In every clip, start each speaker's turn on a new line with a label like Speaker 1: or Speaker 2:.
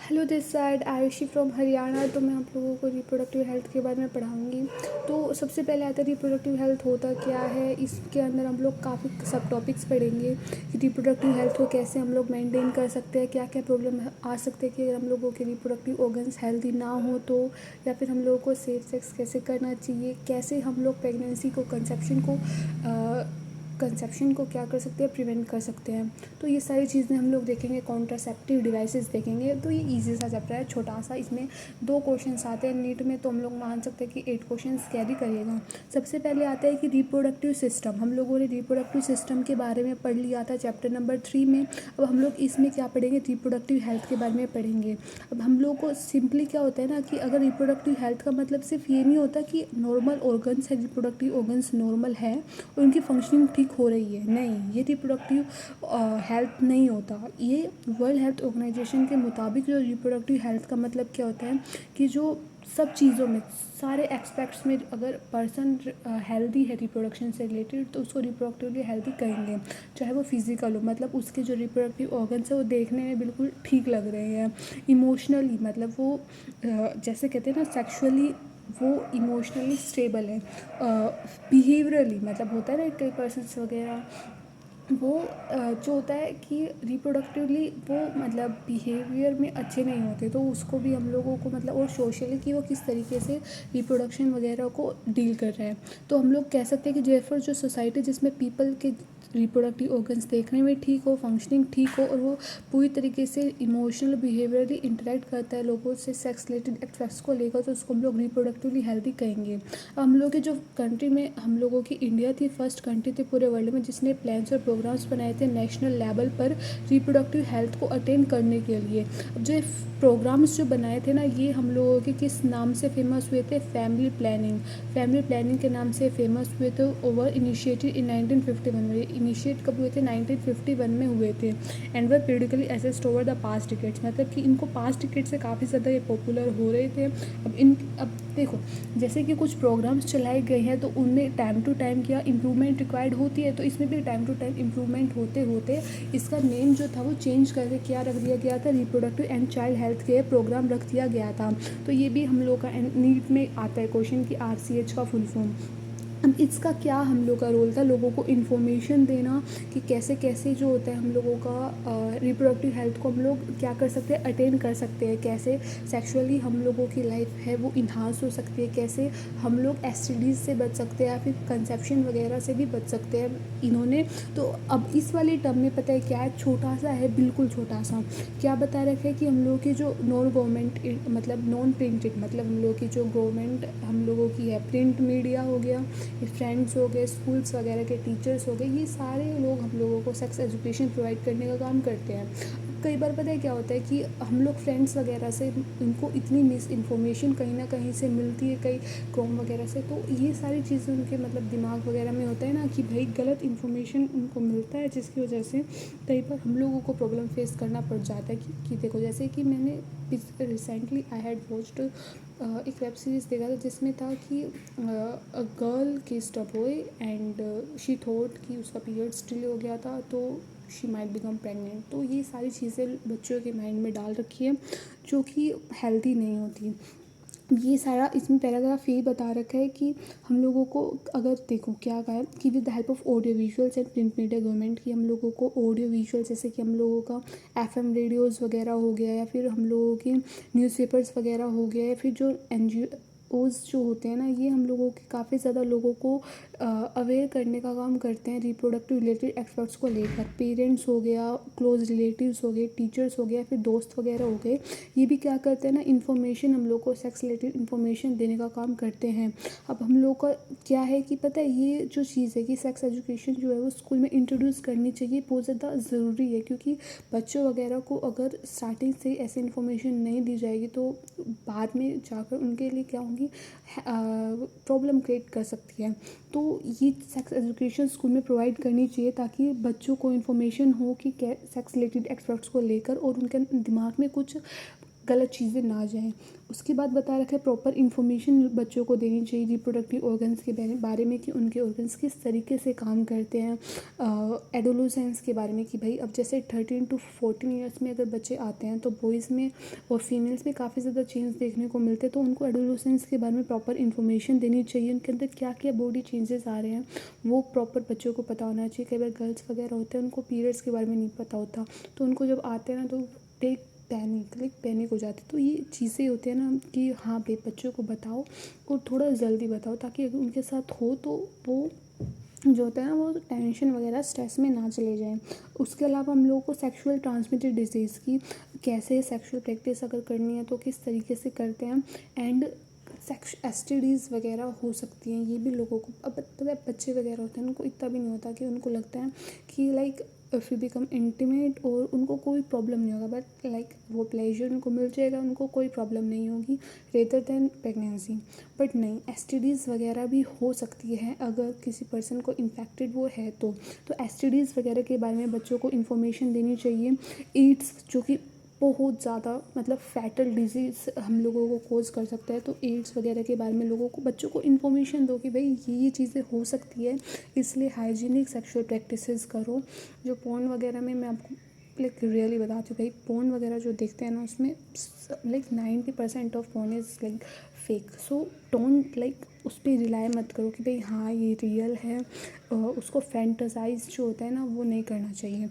Speaker 1: Hello this side Ayushi from Haryana. तो मैं आप लोगों को रिप्रोडक्टिव हेल्थ के बारे में पढ़ाऊँगी। तो सबसे पहले आता है रिप्रोडक्टिव हेल्थ होता क्या है। इसके अंदर हम लोग काफ़ी सब टॉपिक्स पढ़ेंगे कि रिप्रोडक्टिव हेल्थ को कैसे हम लोग मेंटेन कर सकते हैं, क्या क्या प्रॉब्लम आ सकते हैं कि अगर हम लोगों के रिप्रोडक्टिव ऑर्गन्स हेल्दी ना हो तो, या फिर हम लोगों को सेफ सेक्स कैसे करना चाहिए, कैसे हम लोग प्रेगनेंसी को कंसेप्शन को क्या कर सकते हैं, प्रिवेंट कर सकते हैं। तो ये सारी चीज़ें हम लोग देखेंगे। कॉन्ट्रासेप्टिव डिवाइसेस देखेंगे। तो ये इजी सा चैप्टर है, छोटा सा। इसमें 2 क्वेश्चंस आते हैं नीट में, तो हम लोग मान सकते हैं कि 8 क्वेश्चंस कैरी करिएगा। सबसे पहले आता है कि रिप्रोडक्टिव सिस्टम। हम लोगों ने रिप्रोडक्टिव सिस्टम के बारे में पढ़ लिया था चैप्टर नंबर 3 में। अब हम लोग इसमें क्या पढ़ेंगे, रिप्रोडक्टिव हेल्थ के बारे में पढ़ेंगे। अब हम लोग को सिंपली क्या होता है ना कि अगर रिप्रोडक्टिव हेल्थ का मतलब सिर्फ ये नहीं होता कि नॉर्मल ऑर्गन्स है, रिप्रोडक्टिव ऑर्गन्स नॉर्मल है और उनकी फंक्शनिंग ठीक हो रही है, नहीं, ये रिप्रोडक्टिव हेल्थ नहीं होता। ये वर्ल्ड हेल्थ ऑर्गेनाइजेशन के मुताबिक जो रिप्रोडक्टिव हेल्थ का मतलब क्या होता है कि जो सब चीज़ों में, सारे एस्पेक्ट्स में अगर पर्सन हेल्दी है रिप्रोडक्शन से रिलेटेड तो उसको रिप्रोडक्टिवली हेल्दी कहेंगे। चाहे वो फिजिकल हो, मतलब उसके जो रिप्रोडक्टिव ऑर्गन्स है वो देखने में बिल्कुल ठीक लग रहे हैं। इमोशनली मतलब वो जैसे कहते हैं ना सेक्सुअली वो इमोशनली स्टेबल है। बिहेवियरली मतलब होता है ना कई पर्सन्स वगैरह वो जो होता है कि रिप्रोडक्टिवली वो मतलब बिहेवियर में अच्छे नहीं होते, तो उसको भी हम लोगों को मतलब, और सोशली कि वो किस तरीके से रिप्रोडक्शन वगैरह को डील कर रहे हैं। तो हम लोग कह सकते हैं कि जेफर जो सोसाइटी जिसमें पीपल के रिप्रोडक्टिव ऑर्गन्स देखने में ठीक हो, फंक्शनिंग ठीक हो, और वो पूरी तरीके से इमोशनल बिहेवियरली इंटरेक्ट करता है लोगों से सेक्स रिलेटेड एक्सपेक्ट्स को लेकर, तो उसको हम लोग रिप्रोडक्टिवली हेल्दी कहेंगे। अब हम लोग की जो कंट्री में, हम लोगों की इंडिया थी फर्स्ट कंट्री थी पूरे वर्ल्ड में जिसने प्लान्स और प्रोग्राम्स बनाए थे नेशनल लेवल पर रिप्रोडक्टिव हेल्थ को अटेंड करने के लिए। अब जो प्रोग्राम्स जो बनाए थे ना, ये हम लोगों के किस नाम से फेमस हुए थे, फैमिली प्लानिंग के नाम से फेमस हुए थे। ओवर इनिशिएटेड इन 1951 में, इनिशिएट कब हुए थे, 1951 में हुए थे। And were periodically assessed over the past decades, मतलब कि इनको पास्ट डिकेट से काफ़ी ज़्यादा ये पॉपुलर हो रहे थे। अब देखो, जैसे कि कुछ प्रोग्राम्स चलाए गए हैं तो उनमें टाइम टू टाइम क्या इम्प्रूवमेंट रिक्वायर्ड होती है, तो इसमें भी टाइम टू टाइम इम्प्रूवमेंट होते होते इसका नेम जो था वो चेंज करके क्या रख दिया गया था, reproductive and child health care programme रख दिया गया था। तो ये भी हम लोग का नीट में आता है क्वेश्चन कि RCH का फुल फॉर्म। अब इसका क्या हम लोग का रोल था, लोगों को इन्फॉर्मेशन देना कि कैसे कैसे जो होता है हम लोगों का रिप्रोडक्टिव हेल्थ को हम लोग क्या कर सकते हैं, अटेन कर सकते हैं, कैसे सेक्सुअली हम लोगों की लाइफ है वो इन्हांस हो सकती है, कैसे हम लोग STDs से बच सकते हैं या फिर कंसेप्शन वगैरह से भी बच सकते हैं इन्होंने। तो अब इस वाली टर्म में पता है क्या है, छोटा सा है, बिल्कुल छोटा सा। क्या बता रखा है कि हम लोगों की जो नॉन गवर्नमेंट मतलब नॉन प्रिंटेड, मतलब हम लोगों की जो गवर्नमेंट हम लोगों की है, प्रिंट मीडिया हो गया, फ्रेंड्स हो गए, स्कूल्स वगैरह के टीचर्स हो गए, ये सारे लोग हम लोगों को सेक्स एजुकेशन प्रोवाइड करने का काम करते हैं। कई बार पता है क्या होता है कि हम लोग फ्रेंड्स वगैरह से उनको इतनी मिस इन्फॉर्मेशन कहीं ना कहीं से मिलती है, कई क्रोम वगैरह से, तो ये सारी चीज़ें उनके मतलब दिमाग वगैरह में होता है ना कि भाई गलत इन्फॉर्मेशन उनको मिलता है, जिसकी वजह से कई बार हम लोगों को प्रॉब्लम फेस करना पड़ जाता है। कि देखो, जैसे कि मैंने रिसेंटली आई हैड वॉच्ड एक वेब सीरीज़ देखा था जिसमें था कि a girl kissed a boy and she thought कि उसका पीरियड्स डिले हो गया था, तो शी माइट बिकम प्रेग्नेंट। तो ये सारी चीज़ें बच्चों के माइंड में डाल रखी है जो कि हेल्दी नहीं होती। ये सारा इसमें पैराग्राफ यही बता रखा है कि हम लोगों को, अगर देखो क्या कहा है कि with the help of audio visuals and print media government की, हम लोगों को ऑडियो विजुअल जैसे कि हम लोगों का FM रेडियोज़ वगैरह हो गया, या फिर हम लोगों की न्यूज़पेपर्स वगैरह हो गया, या फिर जो NGOs जो होते हैं ना, ये हम लोगों के काफ़ी ज़्यादा लोगों को अवेयर करने का काम करते हैं रिप्रोडक्टिव रिलेटेड एक्सपर्ट्स को लेकर। पेरेंट्स हो गया, क्लोज रिलेटिव्स हो गए, टीचर्स हो गया, फिर दोस्त वगैरह हो गए, ये भी क्या करते हैं ना, इन्फॉर्मेशन हम लोग को सेक्स रिलेटेड इन्फॉर्मेशन देने का काम करते हैं। अब हम लोग का क्या है कि पता है, ये जो चीज़ है कि सेक्स एजुकेशन जो है वो स्कूल में इंट्रोड्यूस करनी चाहिए, बहुत ज़्यादा ज़रूरी है, क्योंकि बच्चों वगैरह को अगर स्टार्टिंग से ऐसी इन्फॉर्मेशन नहीं दी जाएगी तो बाद में जाकर उनके लिए क्या होंगी, प्रॉब्लम क्रिएट कर सकती है। तो ये सेक्स एजुकेशन स्कूल में प्रोवाइड करनी चाहिए ताकि बच्चों को इन्फॉर्मेशन हो कि क्या सेक्स रिलेटेड एक्सपर्ट्स को लेकर, और उनके दिमाग में कुछ गलत चीज़ें ना जाएँ। उसके बाद बता रखा है प्रॉपर इन्फॉर्मेशन बच्चों को देनी चाहिए रिप्रोडक्टिव ऑर्गन्स के बारे में कि उनके ऑर्गन्स किस तरीके से काम करते हैं। एडोलेसेंस के बारे में कि भाई अब जैसे 13 to 14 ईयर्स में अगर बच्चे आते हैं तो बॉयज़ में और फीमेल्स में काफ़ी ज़्यादा चेंज देखने को मिलते हैं, तो उनको एडोलेसेंस के बारे में प्रॉपर इन्फॉर्मेशन देनी चाहिए। उनके अंदर क्या क्या बॉडी चेंजेस आ रहे हैं वो प्रॉपर बच्चों को पता होना चाहिए। कई बार गर्ल्स वगैरह होते हैं उनको पीरियड्स के बारे में नहीं पता होता, तो उनको जब आते हैं ना तो टेक पैनिक हो जाती। तो ये चीज़ें होती है ना कि हाँ भाई बच्चों को बताओ और थोड़ा जल्दी बताओ, ताकि अगर उनके साथ हो तो वो जो होता है ना वो टेंशन वगैरह स्ट्रेस में ना चले जाएं। उसके अलावा हम लोगों को सेक्सुअल ट्रांसमिटेड डिजीज़ की कैसे सेक्सुअल प्रैक्टिस अगर करनी है तो किस तरीके से करते हैं, एंड एसटीडीज़ वगैरह हो सकती हैं। ये भी लोगों को अब पता है, बच्चे वगैरह होते हैं उनको इतना भी नहीं होता कि उनको लगता है कि like if you become intimate और उनको कोई प्रॉब्लम नहीं होगा, बट लाइक वो प्लेजर उनको मिल जाएगा, उनको कोई प्रॉब्लम नहीं होगी रेदर देन प्रेगनेंसी। बट नहीं, एसटीडीज़ वगैरह भी हो सकती है अगर किसी पर्सन को इन्फेक्टेड वो है तो एसटीडीज़ वगैरह के बारे में बच्चों को इन्फॉर्मेशन देनी चाहिए। एड्स जो कि बहुत ज़्यादा मतलब फैटल डिजीज़ हम लोगों को कोज कर सकता है, तो एड्स वगैरह के बारे में लोगों को बच्चों को इन्फॉर्मेशन दो कि भाई ये चीज़ें हो सकती है, इसलिए हाइजीनिक सेक्सुअल प्रैक्टिसेस करो। जो पोर्न वगैरह में मैं आपको लाइक रियली बताती हूँ भाई, पोर्न वगैरह जो देखते हैं ना उसमें like 90% of porn is like fake. So don't like उस पर रिलाई मत करो कि भाई हाँ ये रियल है। उसको फैंटसाइज जो होता है ना वो नहीं करना चाहिए।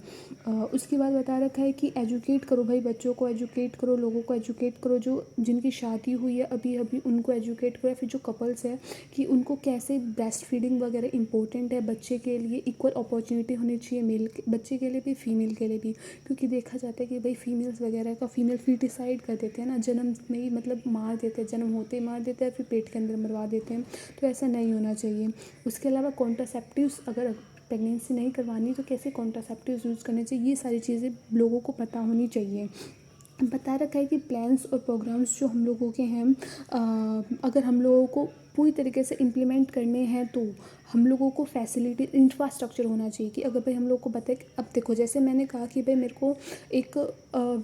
Speaker 1: उसके बाद बता रखा है कि एजुकेट करो भाई, बच्चों को एजुकेट करो, लोगों को एजुकेट करो, जो जिनकी शादी हुई है अभी अभी उनको एजुकेट करो, या फिर जो कपल्स है कि उनको कैसे ब्रेस्ट फीडिंग वगैरह इंपॉर्टेंट है बच्चे के लिए। इक्वल अपॉर्चुनिटी होनी चाहिए मेल बच्चे के लिए भी फीमेल के लिए भी, क्योंकि देखा जाता है कि भाई फीमेल्स वगैरह का फीमेल फीटिसाइड कर देते हैं ना, जन्म में ही मतलब मार देते हैं, जन्म होते ही मार देते हैं, फिर पेट के अंदर मरवा देते हैं। तो ऐसा नहीं होना चाहिए। उसके अलावा कॉन्ट्रासेप्टिव्स अगर प्रेगनेंसी नहीं करवानी तो कैसे कॉन्ट्रासेप्टिव्स यूज़ करने चाहिए, ये सारी चीज़ें लोगों को पता होनी चाहिए। बता रखा है कि प्लान्स और प्रोग्राम्स जो हम लोगों के हैं अगर हम लोगों को पूरी तरीके से इम्प्लीमेंट करने हैं तो हम लोगों को फैसिलिटी इंफ्रास्ट्रक्चर होना चाहिए कि अगर भाई हम लोग को पता है कि अब देखो जैसे मैंने कहा कि भाई मेरे को एक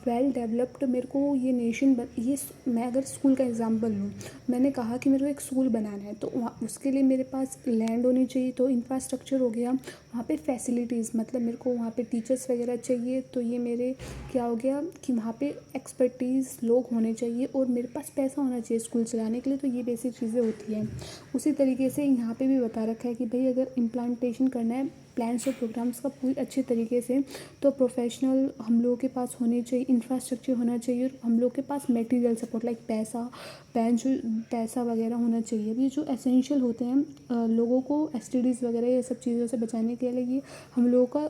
Speaker 1: वेल डेवलप्ड मेरे को ये नेशन ये मैं अगर स्कूल का एग्जांपल लूँ, मैंने कहा कि मेरे को एक स्कूल बनाना है तो वहाँ उसके लिए मेरे पास लैंड होनी चाहिए, तो इंफ्रास्ट्रक्चर हो गया। वहाँ पे फैसिलिटीज़ मतलब मेरे को वहाँ पे टीचर्स वगैरह चाहिए, तो ये मेरे क्या हो गया कि वहाँ पे एक्सपर्टीज़ लोग होने चाहिए और मेरे पास पैसा होना चाहिए स्कूल चलाने के लिए। तो ये बेसिक चीज़ें होती हैं। उसी तरीके से यहाँ पे भी बता रखा है कि भाई अगर इम्प्लांटेशन करना है प्लान्स और प्रोग्राम्स का पूरी अच्छे तरीके से, तो प्रोफेशनल हम लोगों के पास होने चाहिए, इंफ्रास्ट्रक्चर होना चाहिए, और हम लोग के पास मटेरियल सपोर्ट लाइक पैसा वगैरह होना चाहिए। अब ये जो एसेंशियल होते हैं लोगों को एसटीडीज़ वगैरह ये सब चीज़ों से बचाने के लिए, ये हम लोगों का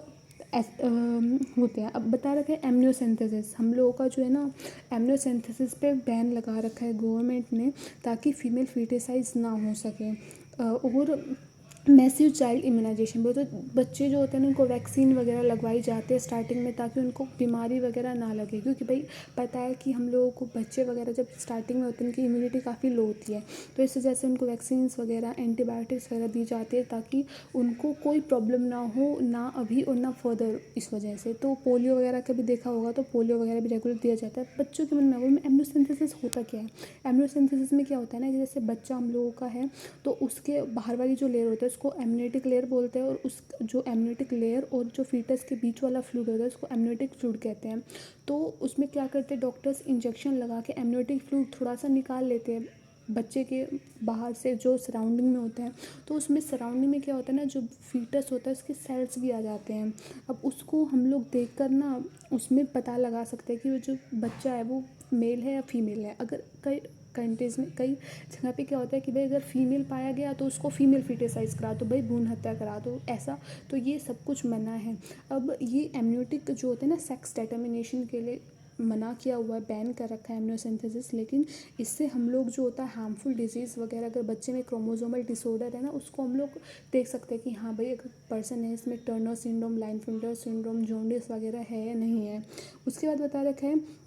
Speaker 1: होते हैं। अब बता रखा है एमनियोसेंथेसिस, हम लोगों का जो है ना एमनियोसेंथेसिस पे बैन लगा रखा है गवर्नमेंट ने, ताकि फीमेल फीटिसाइज ना हो सके। और मैसिव चाइल्ड इम्यूनाइजेशन बोलते बच्चे जो होते हैं उनको वैक्सीन वगैरह लगवाई जाती है स्टार्टिंग में, ताकि उनको बीमारी वगैरह ना लगे, क्योंकि भाई पता है कि हम लोगों को बच्चे वगैरह जब स्टार्टिंग में होते हैं उनकी इम्यूनिटी काफ़ी लो होती है, तो इस वजह से उनको वैक्सीन्स वगैरह एंटीबायोटिक्स वगैरह दी जाती है ताकि उनको कोई प्रॉब्लम ना हो, ना अभी और ना फर्दर इस वजह से। तो पोलियो वगैरह का भी देखा होगा, तो पोलियो वगैरह भी रेगुलर दिया जाता है बच्चों के मन में। एमनियोसेंथेसिस होता क्या है, एमनियोसेंथेसिस में क्या होता है ना कि जैसे बच्चा हम लोगों का है तो उसके बाहर वाली जो लेयर होता है उसको एमनियोटिक लेयर बोलते हैं, और उस जो एमनियोटिक लेयर और जो फीटस के बीच वाला फ्लूइड होता है उसको एमनियोटिक फ्लूइड कहते हैं। तो उसमें क्या करते हैं डॉक्टर्स इंजेक्शन लगा के एमनियोटिक फ्लूइड थोड़ा सा निकाल लेते हैं बच्चे के बाहर से जो सराउंडिंग में होता है। तो उसमें सराउंडिंग में क्या होता है ना, जो फीटस होता है उसके सेल्स भी आ जाते हैं। अब उसको हम लोग देख कर ना उसमें पता लगा सकते हैं कि वो जो बच्चा है वो मेल है या फीमेल है। अगर कई कंट्रीज़ में कई जगह पे क्या होता है कि भाई अगर फीमेल पाया गया तो उसको फीमेल फीटिसाइज करा दो, भाई भ्रूण हत्या करा दो, ऐसा। तो ये सब कुछ मना है। अब ये एमनियोटिक जो होते हैं ना सेक्स डिटर्मिनेशन के लिए मना किया हुआ है, बैन कर रखा है एमनियोसेंथेसिस, लेकिन इससे हम लोग जो होता है हार्मफुल डिजीज़ वगैरह अगर बच्चे में क्रोमोसोमल डिसऑर्डर है ना उसको हम लोग देख सकते हैं कि हाँ भाई अगर पर्सन है इसमें टर्नर सिंड्रोम, लाइनफिंगर सिंड्रोम, जॉन्डिस वगैरह है या नहीं है। उसके बाद बता रखा है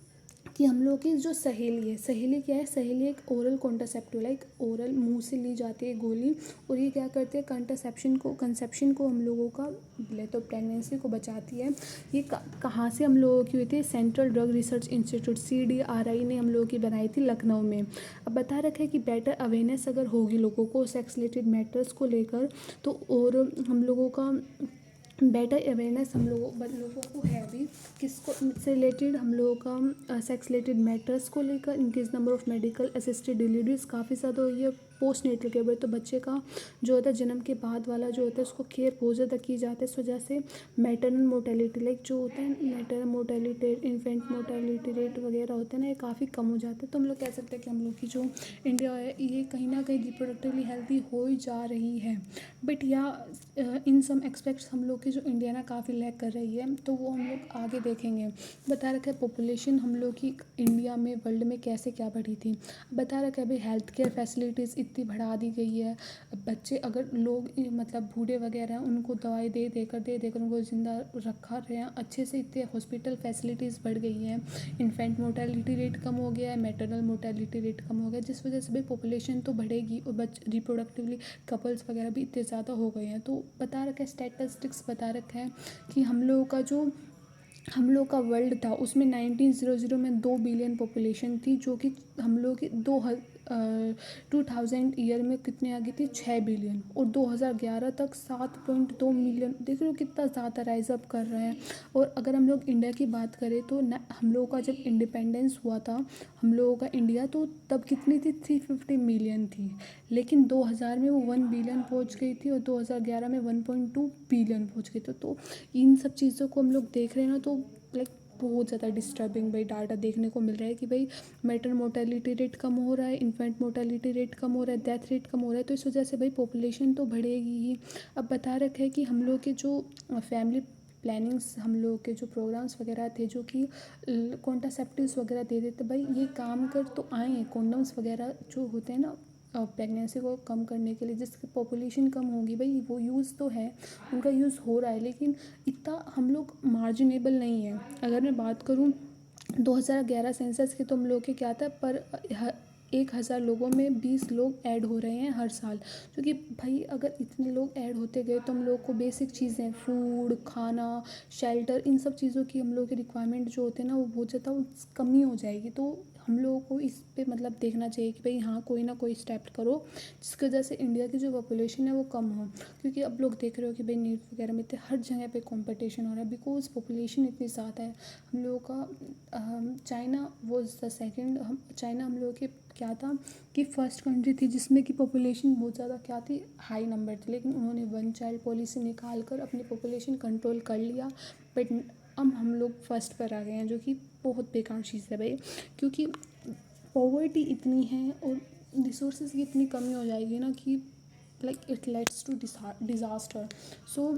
Speaker 1: कि हम लोग की जो सहेली है, सहेली क्या है, सहेली एक ओरल कॉन्ट्रासेप्टिव, लाइक ओरल मुंह से ली जाती है गोली, और ये क्या करते हैं, कंसेप्शन को हम लोगों का तो प्रेगनेंसी को बचाती है। ये कहाँ से हम लोगों की हुई थी, central drug research institute CDRI ने हम लोगों की बनाई थी लखनऊ में। अब बता रखा है कि बेटर अवेयरनेस अगर होगी लोगों को सेक्स रिलेटेड मैटर्स को लेकर, तो और हम लोगों का बेटर अवेयरनेस हम लोगों को है भी किसको से रिलेटेड, हम लोगों का सेक्स रिलेटेड मैटर्स को लेकर increase number of medical assisted deliveries काफ़ी ज़्यादा हुई है। पोस्ट नेटल केयर, तो बच्चे का जो होता है जन्म के बाद वाला जो होता है उसको केयर बहुत ज़्यादा की जाती है। इस वजह से मैटरनल मोर्टेलिटी, लाइक जो होता है maternal mortality, infant mortality rate वगैरह होते हैं ना, ये काफ़ी कम हो जाते हैं। तो हम लोग कह सकते हैं कि हम लोग की जो इंडिया है ये कहीं ना कहीं रिप्रोडक्टिवली हेल्थी हो ही जा रही है। बट या इन सम एक्सपेक्ट्स हम लोग की जो इंडिया ना काफ़ी लैग कर रही है, तो वो हम लोग आगे देखेंगे। बता रखा है पॉपुलेशन हम लोग की इंडिया में वर्ल्ड में कैसे क्या बढ़ी थी। बता रखा है भाई हेल्थ केयर फैसिलिटीज़ इतनी बढ़ा दी गई है। बच्चे अगर लोग मतलब बूढ़े वगैरह हैं उनको दवाई दे देकर उनको ज़िंदा रखा रहे हैं अच्छे से, इतने हॉस्पिटल फैसिलिटीज़ बढ़ गई हैं। इन्फेंट मोर्टेलिटी रेट कम हो गया है, मैटरनल मोर्टेलिटी रेट कम हो गया है, जिस वजह से भाई पॉपुलेशन तो बढ़ेगी और रिप्रोडक्टिवली कपल्स वगैरह भी इतने ज़्यादा हो गए हैं। तो बता रखा है स्टैटिस्टिक्स बता रखा है कि हम लोग का वर्ल्ड था उसमें 1900 में 2 बिलियन पॉपुलेशन थी, जो कि हम लोग की 2000 ईयर में कितने आ गई थी, 6 बिलियन, और 2011 तक 7.2 मिलियन। देख रहे हो कितना ज़्यादा राइज अप कर रहे हैं। और अगर हम लोग इंडिया की बात करें तो हम लोगों का जब इंडिपेंडेंस हुआ था हम लोगों का इंडिया, तो तब कितनी थी, 350 मिलियन थी। लेकिन 2000 में वो 1 बिलियन पहुंच गई थी और 2011 में 1.2 बिलियन पहुंच गई थी। तो इन सब चीज़ों को हम लोग देख रहे हैं ना, तो लाइक बहुत ज़्यादा डिस्टर्बिंग भाई डाटा देखने को मिल रहा है कि भाई मैटर मोर्टेलिटी रेट कम हो रहा है, इन्फेंट मोर्टेलिटी रेट कम हो रहा है, डेथ रेट कम हो रहा है। तो इस वजह से भाई पॉपुलेशन तो बढ़ेगी ही। अब बता रखा है कि हम लोग के जो फैमिली प्लानिंग्स, हम लोग के जो प्रोग्राम्स वगैरह थे जो कि कॉन्ट्रासेप्टिव्स वगैरह दे देते, भाई ये काम कर तो आए हैं, कॉन्डम्स वगैरह जो होते हैं ना प्रेगनेंसी को कम करने के लिए, जिसकी पॉपुलेशन कम होगी भाई वो यूज़ तो है, उनका यूज़ हो रहा है, लेकिन इतना हम लोग मार्जिनेबल नहीं है। अगर मैं बात करूँ 2011 सेंसस के, तो हम लोग के क्या था, पर 1000 लोगों में 20 लोग ऐड हो रहे हैं हर साल। क्योंकि भाई अगर इतने लोग ऐड होते गए तो हम लोग को बेसिक चीज़ें, फूड, खाना, शेल्टर, इन सब चीज़ों की हम लोग के रिक्वायरमेंट जो होते हैं ना वो बहुत ज़्यादा कमी हो जाएगी। तो हम लोगों को इस पे मतलब देखना चाहिए कि भाई हाँ कोई ना कोई स्टेप करो जिसकी वजह से इंडिया की जो पॉपुलेशन है वो कम हो। क्योंकि अब लोग देख रहे हो कि भाई नीट वगैरह में इतने हर जगह पे कंपटीशन हो रहा है, बिकॉज पॉपुलेशन इतनी ज़्यादा है। हम लोगों का China was the second, China हम लोगों के क्या था कि फर्स्ट कंट्री थी जिसमें कि पॉपुलेशन बहुत ज़्यादा क्या थी, हाई नंबर थी, लेकिन उन्होंने वन चाइल्ड पॉलिसी निकाल कर अपनी पॉपुलेशन कंट्रोल कर लिया। बट अब हम लोग फर्स्ट पर आ गए हैं, जो कि बहुत बेकार चीज़ है भाई। क्योंकि पॉवर्टी इतनी है और रिसोर्सेज की इतनी कमी हो जाएगी ना कि like it leads to disaster. So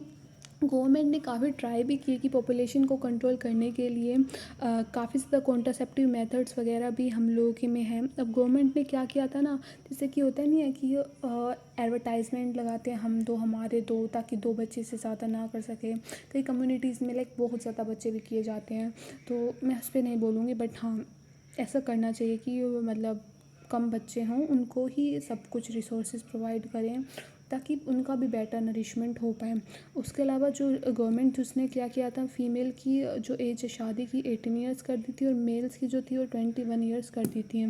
Speaker 1: government ने काफ़ी ट्राई भी की कि पॉपुलेशन को कंट्रोल करने के लिए काफ़ी ज़्यादा कॉन्ट्रासेप्टिव मेथड्स वगैरह भी हम लोगों के में हैं। अब गवर्नमेंट ने क्या किया था ना, जैसे कि होता नहीं है कि एडवर्टाइजमेंट लगाते हैं हम दो हमारे दो, ताकि 2 बच्चे से ज़्यादा ना कर सके। कई कम्युनिटीज़ में लाइक बहुत ज़्यादा बच्चे भी किए जाते हैं, तो मैं उस पर नहीं बोलूँगी, बट हाँ ऐसा करना चाहिए कि मतलब कम बच्चे हों उनको ही सब कुछ रिसोर्सेज प्रोवाइड करें ताकि उनका भी बेटर नरिशमेंट हो पाए। उसके अलावा जो गवर्नमेंट उसने क्या किया था, फीमेल की जो एज शादी की 18 ईयर्स कर दी थी और मेल्स की जो थी वो 21 ईयर्स कर दी थी।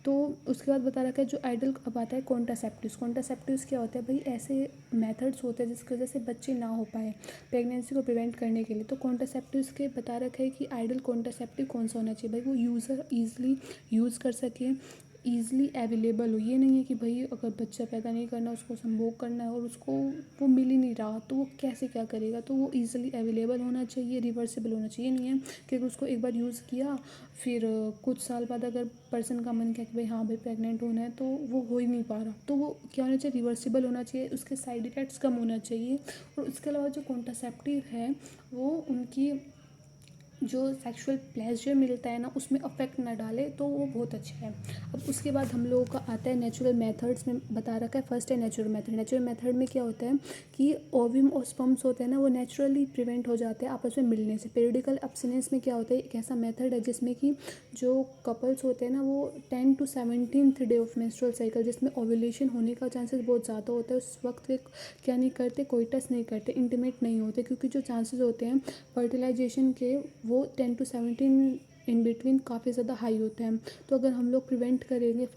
Speaker 1: तो उसके बाद बता रखा है जो आइडल अब आता है कॉन्ट्रासेप्टिव्स क्या होता है भाई, ऐसे मेथड्स होते हैं जिसकी वजह से बच्चे ना हो पाए प्रेगनेंसी को प्रिवेंट करने के लिए। तो कॉन्ट्रासेप्टिव्स के बता रखा है कि आइडल कॉन्ट्रासेप्टिव कौन सा होना चाहिए भाई, वो यूज़र ईजिली यूज़ कर सके, ईज़िली अवेलेबल हो। ये नहीं है कि भाई अगर बच्चा पैदा नहीं करना उसको संभोग करना है और उसको वो मिल ही नहीं रहा तो वो कैसे क्या करेगा। तो वो ईज़िली अवेलेबल होना चाहिए, रिवर्सिबल होना चाहिए। नहीं है कि अगर उसको एक बार यूज़ किया फिर कुछ साल बाद अगर पर्सन का मन किया कि भाई हाँ भाई प्रेग्नेंट होना है तो वो हो ही नहीं पा रहा, तो वो क्या होना चाहिए, रिवर्सिबल होना चाहिए, उसके साइड इफ़ेक्ट्स कम होना चाहिए। और उसके अलावा जो कॉन्ट्रासेप्टिव है वो उनकी जो सेक्सुअल प्लेजर मिलता है ना उसमें अफेक्ट ना डाले, तो वो बहुत अच्छा है। अब उसके बाद हम लोगों का आता है नेचुरल मेथड्स में बता रखा है। फर्स्ट है नेचुरल मेथड। नेचुरल मेथड में क्या होता है कि ओव्यूम और स्पर्म्स होते हैं ना वो नेचुरली प्रिवेंट हो जाते हैं आपस में मिलने से। पीरियडिकल एब्स्टिनेंस में क्या होता है, एक ऐसा मेथड है जिसमें कि जो कपल्स होते हैं ना वो 10 to 17th day of menstrual cycle, जिसमें ओव्यूलेशन होने का चांसेस बहुत ज़्यादा होता है, उस वक्त वे क्या नहीं करते, कोइटस नहीं करते, इंटीमेट नहीं होते, क्योंकि जो चांसेस होते हैं फर्टिलाइजेशन के वो 10 to 17 इन बिटवीन काफ़ी ज़्यादा हाई होते हैं। तो अगर हम लोग प्रिवेंट करेंगे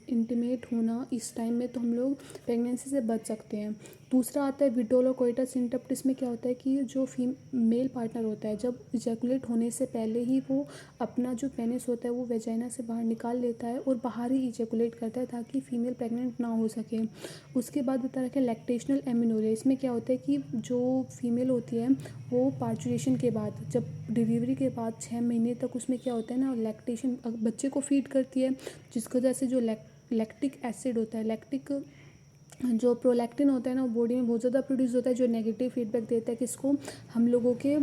Speaker 1: इंटीमेट होना इस टाइम में, तो हम लोग प्रेगनेंसी से बच सकते हैं। दूसरा आता है विडोल और कोइटस इंटरप्ट। इसमें क्या होता है कि जो मेल पार्टनर होता है जब इजैकुलेट होने से पहले ही वो अपना जो पेनिस होता है वो वेजाइना से बाहर निकाल लेता है और बाहर ही इजैकुलेट करता है ताकि फीमेल प्रेग्नेंट ना हो सके। उसके बाद बता रखा है लैक्टेशनल एमिनोरिया। इसमें क्या होता है कि जो फीमेल होती है वो पार्चुरेशन के बाद, जब डिलीवरी के बाद 6 महीने तक उसमें क्या होता है ना, लैक्टेशन बच्चे को फीड करती है, जिसकी वजह से जो लैक्टिक एसिड होता है, लैक्टिक जो प्रोलैक्टिन होता है ना वो बॉडी में बहुत ज़्यादा प्रोड्यूस होता है, जो नेगेटिव फीडबैक देता है किसको, हम लोगों के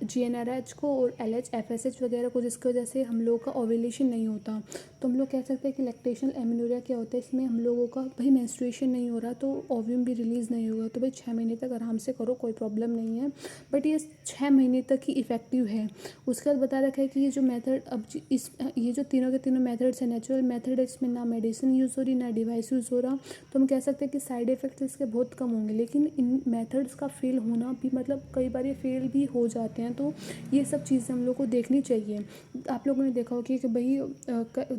Speaker 1: GnRH को और LH FSH वगैरह को, जिसकी वजह से हम लोगों का ओव्यूलेशन नहीं होता। तो हम लोग कह सकते हैं कि लैक्टेशनल एमिनोरिया क्या होता है, इसमें हम लोगों का भाई मेंस्ट्रुएशन नहीं हो रहा तो ओव्यूम भी रिलीज़ नहीं होगा, तो भाई 6 महीने तक आराम से करो, कोई प्रॉब्लम नहीं है, बट ये 6 महीने तक ही इफ़ेक्टिव है। उसके बाद बता रखा है कि ये जो मेथड अब ये जो तीनों के तीनों मेथड्स हैं, नेचुरल मेथड है, इसमें ना मेडिसिन यूज़ हो रही ना डिवाइस यूज़ हो रहा, तो हम कह सकते हैं कि साइड इफ़ेक्ट्स इसके बहुत कम होंगे। लेकिन इन मेथड्स का फेल होना भी, मतलब कई बार ये फेल भी हो जाते हैं, तो ये सब चीज़ें हम लोग को देखनी चाहिए। आप लोगों ने देखा होगा कि भाई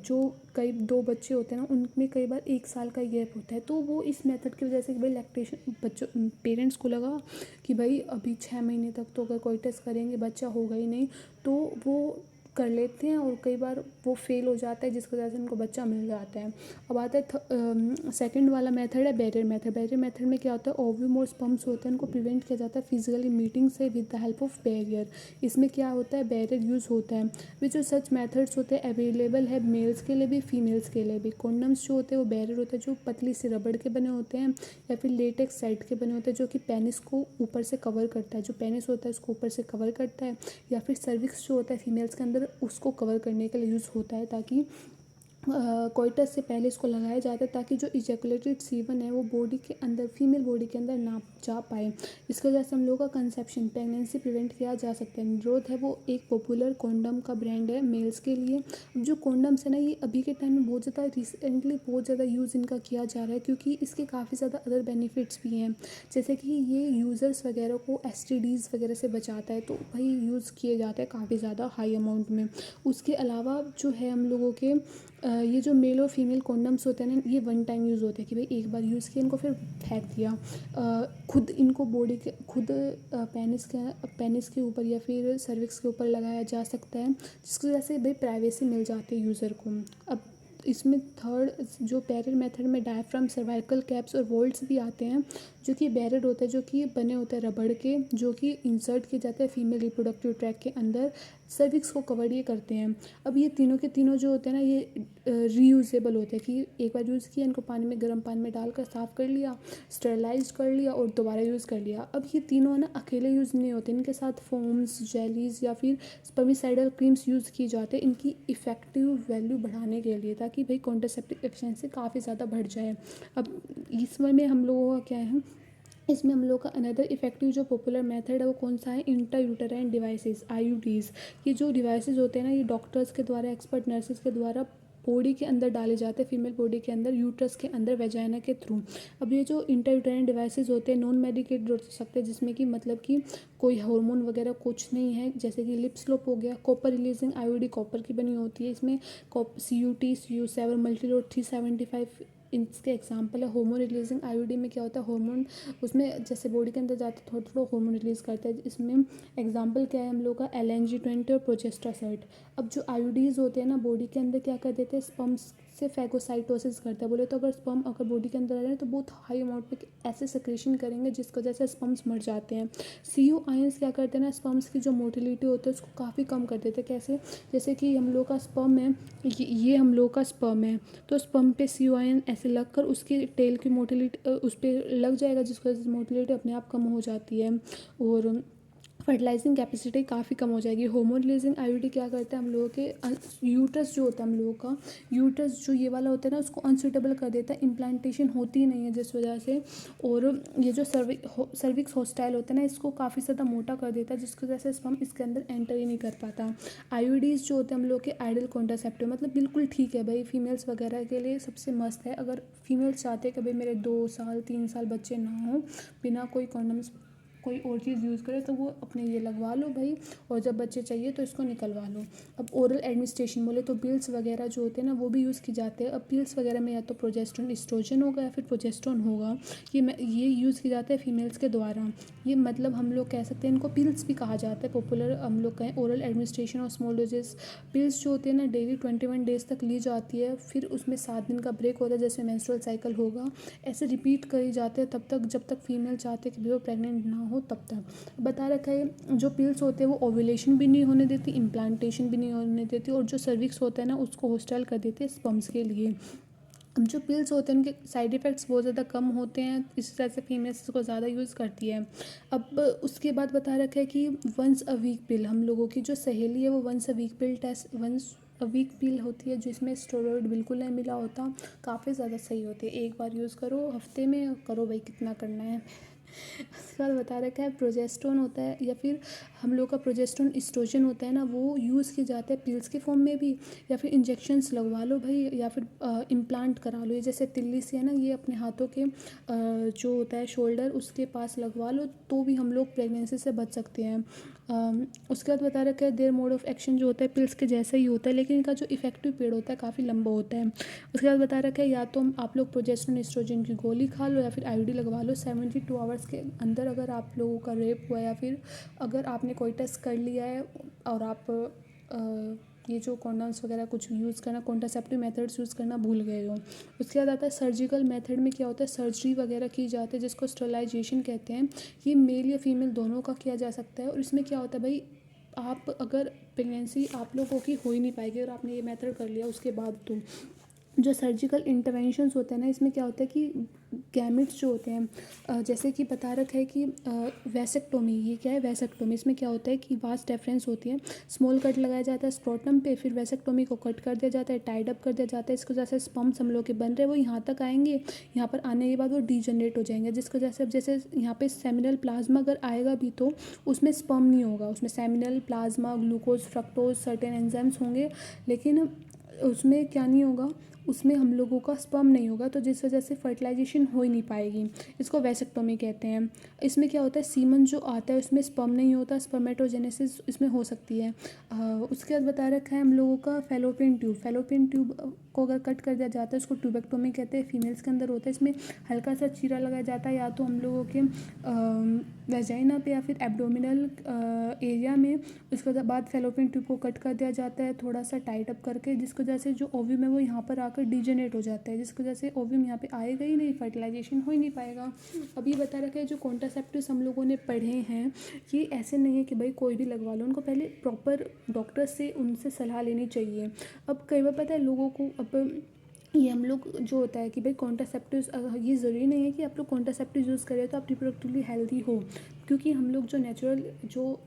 Speaker 1: जो कई 2 बच्चे होते हैं ना उनमें कई बार 1 साल का गैप होता है, तो वो इस मेथड की वजह से कि भाई लैक्टेशन बच्चों पेरेंट्स को लगा कि भाई अभी 6 महीने तक तो अगर कोई टेस्ट करेंगे बच्चा होगा ही नहीं, तो वो कर लेते हैं और कई बार वो फेल हो जाता है, जिसकी वजह से उनको बच्चा मिल जाता है। अब आता है सेकंड वाला मेथड है बैरियर मेथड। बैरियर मेथड में क्या होता है, ओव्यूम और स्पर्म्स होते हैं उनको प्रिवेंट किया जाता है फिजिकली मीटिंग से with the help of barrier. इसमें क्या होता है, बैरियर यूज़ होता है। वे जो सच मेथड्स होते हैं अवेलेबल है मेल्स के लिए भी फीमेल्स के लिए भी। कॉन्डम्स जो होते हैं वो बैरियर होते हैं जो पतली सी रबड़ के बने होते हैं या फिर लेटेक्स साइड के बने होते हैं, जो कि पेनिस को ऊपर से कवर करता है, जो पेनिस होता है उसको ऊपर से कवर करता है, या फिर सर्विक्स जो होता है फीमेल्स के अंदर उसको कवर करने के लिए यूज़ होता है, ताकि कोइटस से पहले इसको लगाया जाता है ताकि जो इजैकुलेटेड सीवन है वो बॉडी के अंदर, फीमेल बॉडी के अंदर ना जा पाए। इसकी वजह से हम लोगों का कंसेप्शन, प्रेगनेंसी प्रिवेंट किया जा सकता है। निरोध है वो एक पॉपुलर कॉन्डम का ब्रांड है मेल्स के लिए। अब जो कॉन्डम्स है ना ये अभी के टाइम में बहुत ज़्यादा रिसेंटली बहुत ज़्यादा यूज़ इनका किया जा रहा है, क्योंकि इसके काफ़ी ज़्यादा अदर बेनिफिट्स भी हैं, जैसे कि ये यूज़र्स वगैरह को STDs वगैरह से बचाता है, तो भाई यूज़ किए जाते हैं काफ़ी ज़्यादा हाई अमाउंट में। उसके अलावा जो है हम लोगों के ये जो मेल और फीमेल कॉन्डम्स होते हैं ना ये वन टाइम यूज़ होते हैं कि भाई एक बार यूज़ किया इनको फिर फेंक दिया। खुद इनको बॉडी के खुद पेनिस के ऊपर या फिर सर्विक्स के ऊपर लगाया जा सकता है, जिसकी वजह से भाई प्राइवेसी मिल जाती है यूज़र को। अब इसमें थर्ड जो बैरियर मेथड में डायफ्राम, सर्वाइकल कैप्स और वोल्ट्स भी आते हैं, जो कि बैरियर होते हैं जो कि बने होते हैं रबड़ के, जो कि इंसर्ट किए जाते हैं फीमेल रिप्रोडक्टिव ट्रैक्ट के अंदर, सर्विक्स को कवर ये करते हैं। अब ये तीनों के तीनों जो होते हैं ना ये रीयूजेबल होते हैं कि एक बार यूज़ किया इनको पानी में, गर्म पानी में डालकर साफ़ कर लिया, स्टेरलाइज कर लिया और दोबारा यूज़ कर लिया। अब ये तीनों ना अकेले यूज़ नहीं होते, इनके साथ फोम्स, जेलीज़ या फिर स्पर्मिसाइडल क्रीम्स यूज़ किए जाते हैं इनकी इफ़ेक्टिव वैल्यू बढ़ाने के लिए, ताकि भाई कॉन्ट्रासेप्टिव एफिशिएंसी काफ़ी ज़्यादा बढ़ जाए। अब इसमें हम लोगों का क्या है, इसमें हम लोग का अनदर इफेक्टिव जो पॉपुलर मेथड है वो कौन सा है, इंट्रायूटेराइन डिवाइसेस, IUDs। ये जो डिवाइसेस होते हैं ना ये डॉक्टर्स के द्वारा, एक्सपर्ट नर्सेज के द्वारा बॉडी के अंदर डाले जाते हैं, फीमेल बॉडी के अंदर, यूट्रस के अंदर, वेजाइना के थ्रू। अब ये जो इंट्रायूटेराइन डिवाइसेस होते हैं नॉन मेडिकेटेड हो सकते हैं, जिसमें कि मतलब कि कोई हार्मोन वगैरह कुछ नहीं है, जैसे कि लिप स्लोप हो गया। कॉपर रिलीजिंग IUD कॉपर की बनी होती है, इसमें CUT, CU7, मल्टीलोड 375 इसके एग्जाम्पल है। हार्मोन रिलीजिंग IUD में क्या होता है, हार्मोन उसमें जैसे बॉडी के अंदर जाते थोड़ा थोड़ा हार्मोन रिलीज़ करता है। इसमें एग्जांपल क्या है हम लोग का, LNG-20 और प्रोजेस्टासर्ट। अब जो IUDs होते हैं ना बॉडी के अंदर क्या कर देते हैं, स्पर्म्स से फैगोसाइटोसिस करता है। बोले तो अगर स्पर्म अगर बॉडी के अंदर आ रहे हैं तो बहुत हाई अमाउंट में ऐसे सेक्रेशन करेंगे जिसकी वजह से स्पर्म्स मर जाते हैं। CU आयंस क्या करते हैं ना, स्पर्म्स की जो मोटिलिटी होती है उसको काफ़ी कम कर देते हैं। कैसे, जैसे कि हम लोग का स्पर्म है, ये हम लोग का स्पर्म है, तो स्पर्म पे CU आयन ऐसे लग कर उसकी टेल की मोटिलिटी उस पर लग जाएगा, जिसकी वजह से मोटिलिटी अपने आप कम हो जाती है। और फर्टिलाइजिंग कैपेसिटी काफ़ी कम हो जाएगी। हार्मोन रिलीजिंग आईयूडी क्या करता है, हम लोगों के यूट्रस जो होता है, हम लोगों का यूट्रस जो ये वाला होता है ना, उसको अनसूटेबल कर देता है, इम्प्लांटेशन होती ही नहीं है जिस वजह से। और ये जो सर्विक्स हॉस्टाइल होता है ना, इसको काफ़ी ज़्यादा मोटा कर देता है, जिसकी वजह से स्पर्म इसके अंदर एंटर ही नहीं कर पाता। आईयूडीज जो होते हैं हम लोग के आइडल कॉन्ट्रासेप्टिव, मतलब बिल्कुल ठीक है भाई, फीमेल्स वगैरह के लिए सबसे मस्त है। अगर फीमेल्स चाहते हैं कि भाई मेरे 2 साल 3 साल बच्चे ना हो बिना कोई कॉन्डम्स कोई और चीज़ यूज़ करे, तो वो अपने ये लगवा लो भाई, और जब बच्चे चाहिए तो इसको निकलवा लो। अब ओरल एडमिनिस्ट्रेशन बोले तो पिल्स वगैरह जो होते हैं ना, वो भी यूज़ की जाते हैं। अब पिल्स वगैरह में या तो प्रोजेस्टेरोन एस्ट्रोजन होगा या फिर प्रोजेस्टेरोन होगा, ये यूज़ किए जाते हैं फीमेल्स के द्वारा। ये मतलब हम लोग कह सकते हैं इनको पिल्स भी कहा जाता है, पॉपुलर हम लोग कहें ओरल एडमिनिस्ट्रेशन और स्मॉल डोजेस। पिल्स जो होते हैं ना, डेली 21 डेज तक ली जाती है, फिर उसमें 7 दिन का ब्रेक होता है, जैसे मेंस्ट्रुअल साइकिल होगा ऐसे रिपीट करी जाते हैं तब तक जब तक फीमेल चाहते हैं कि भाई वो प्रेग्नेंट ना हो तब तक। बता रखा है जो पिल्स होते हैं वो ओव्यूलेशन भी नहीं होने देती, इम्प्लांटेशन भी नहीं होने देती, और जो सर्विक्स होता है ना उसको हॉस्टाइल कर देते हैं स्पर्म्स के लिए। अब जो पिल्स होते हैं उनके साइड इफ़ेक्ट्स बहुत ज़्यादा कम होते हैं, इस वजह से फीमेल्स इसको ज़्यादा यूज़ करती है। अब उसके बाद बता रखा है कि वंस अ वीक पिल, हम लोगों की जो सहेली है वो once a week pill test once a week pill होती है, जिसमें स्टेरॉइड बिल्कुल नहीं मिला होता, काफ़ी ज़्यादा सही होती है। एक बार यूज़ करो, हफ्ते में करो भाई, कितना करना है। उसके बाद बता रखा है प्रोजेस्टेरोन होता है, या फिर हम लोग का प्रोजेस्टेरोन एस्ट्रोजन होता है ना, वो यूज़ किए जाते हैं पिल्स के फॉर्म में भी, या फिर इंजेक्शंस लगवा लो भाई, या फिर इम्प्लांट करा लो। ये जैसे तिल्ली से है ना, ये अपने हाथों के जो होता है शोल्डर उसके पास लगवा लो, तो भी हम लोग प्रेगनेंसी से बच सकते हैं। उसके बाद बता रखा है देयर मोड ऑफ एक्शन जो होता है पिल्स के जैसा ही होता है, लेकिन इनका जो इफेक्टिव पीरियड होता है काफ़ी लंबा होता है। उसके बाद बता रखा है या तो आप लोग प्रोजेस्टेरोन एस्ट्रोजन की गोली खा लो या फिर आईयूडी लगवा लो 72 आवर्स के अंदर। अगर आप लोगों का रेप हुआ या फिर अगर आपने कोई टेस्ट कर लिया है और आप ये जो कॉन्डम्स वगैरह कुछ यूज़ करना, कॉन्ट्रासेप्टिव मेथड्स यूज़ करना भूल गए हो। उसके बाद आता है सर्जिकल मेथड में क्या होता है, सर्जरी वगैरह की जाती है जिसको स्टरलाइजेशन कहते हैं। ये मेल या फीमेल दोनों का किया जा सकता है, और इसमें क्या होता है भाई, आप अगर प्रेगनेंसी आप लोगों की हो ही नहीं पाएगी और आपने ये मेथड कर लिया उसके बाद, तो जो सर्जिकल इंटरवेंशंस होते हैं ना, इसमें क्या होता है कि गैमेट्स जो होते हैं जैसे कि बता रखा है कि वैसेक्टोमी, ये क्या है वैसेक्टोमी, इसमें क्या होता है कि वास्ट डिफरेंस होती है, स्मॉल कट लगाया जाता है स्क्रोटम पे, फिर वैसेक्टोमी को कट कर दिया जाता है, टाइड अप कर दिया जाता है। इसको जैसे स्पर्म्स हम लोग के बन रहे हैं वो यहाँ तक आएंगे, यहाँ पर आने के बाद वो डीजनरेट हो जाएंगे, जिसको जैसे अब जैसे यहाँ पे सेमिनल प्लाज्मा अगर आएगा भी तो उसमें स्पर्म नहीं होगा, उसमें seminal plasma, glucose, fructose, certain enzymes होंगे, लेकिन उसमें क्या नहीं होगा, उसमें हम लोगों का स्पर्म नहीं होगा, तो जिस वजह से फर्टिलाइजेशन हो ही नहीं पाएगी। इसको वैसेक्टोमी कहते हैं। इसमें क्या होता है, सीमन जो आता है उसमें स्पर्म नहीं होता, स्पर्मेटोजेनेसिस इसमें हो सकती है। उसके बाद बता रखा है हम लोगों का फेलोपियन ट्यूब, फेलोपियन ट्यूब को अगर कट कर दिया जाता है उसको ट्यूबेक्टोमी कहते हैं, फीमेल्स के अंदर होता है। इसमें हल्का सा चीरा लगाया जाता है या तो हम लोगों के वेजाइना पे या फिर एब्डोमिनल एरिया में। उसके बाद फेलोपियन ट्यूब को कट कर दिया जाता है थोड़ा सा टाइट अप करके, जिसकी वजह से जो ओव्यूम है वो यहाँ पर आकर डिजेनेट हो जाता है, जिसकी वजह से ओव्यूम यहाँ पे आएगा ही नहीं, फर्टिलाइजेशन हो ही नहीं पाएगा। अभी बता रखा है जो कॉन्ट्रासेप्टिव्स हम लोगों ने पढ़े हैं, ये ऐसे नहीं है कि भाई कोई भी लगवा लो, उनको पहले प्रॉपर डॉक्टर से उनसे सलाह लेनी चाहिए। अब कई बार पता है लोगों को, अब ये हम लोग जो होता है कि भाई कॉन्ट्रासेप्टिव्स, ये ज़रूरी नहीं है कि आप लोग कॉन्ट्रासेप्टिव यूज़ करें तो आप रिप्रोडक्टिवली हेल्दी हो, क्योंकि हम लोग जो नेचुरल जो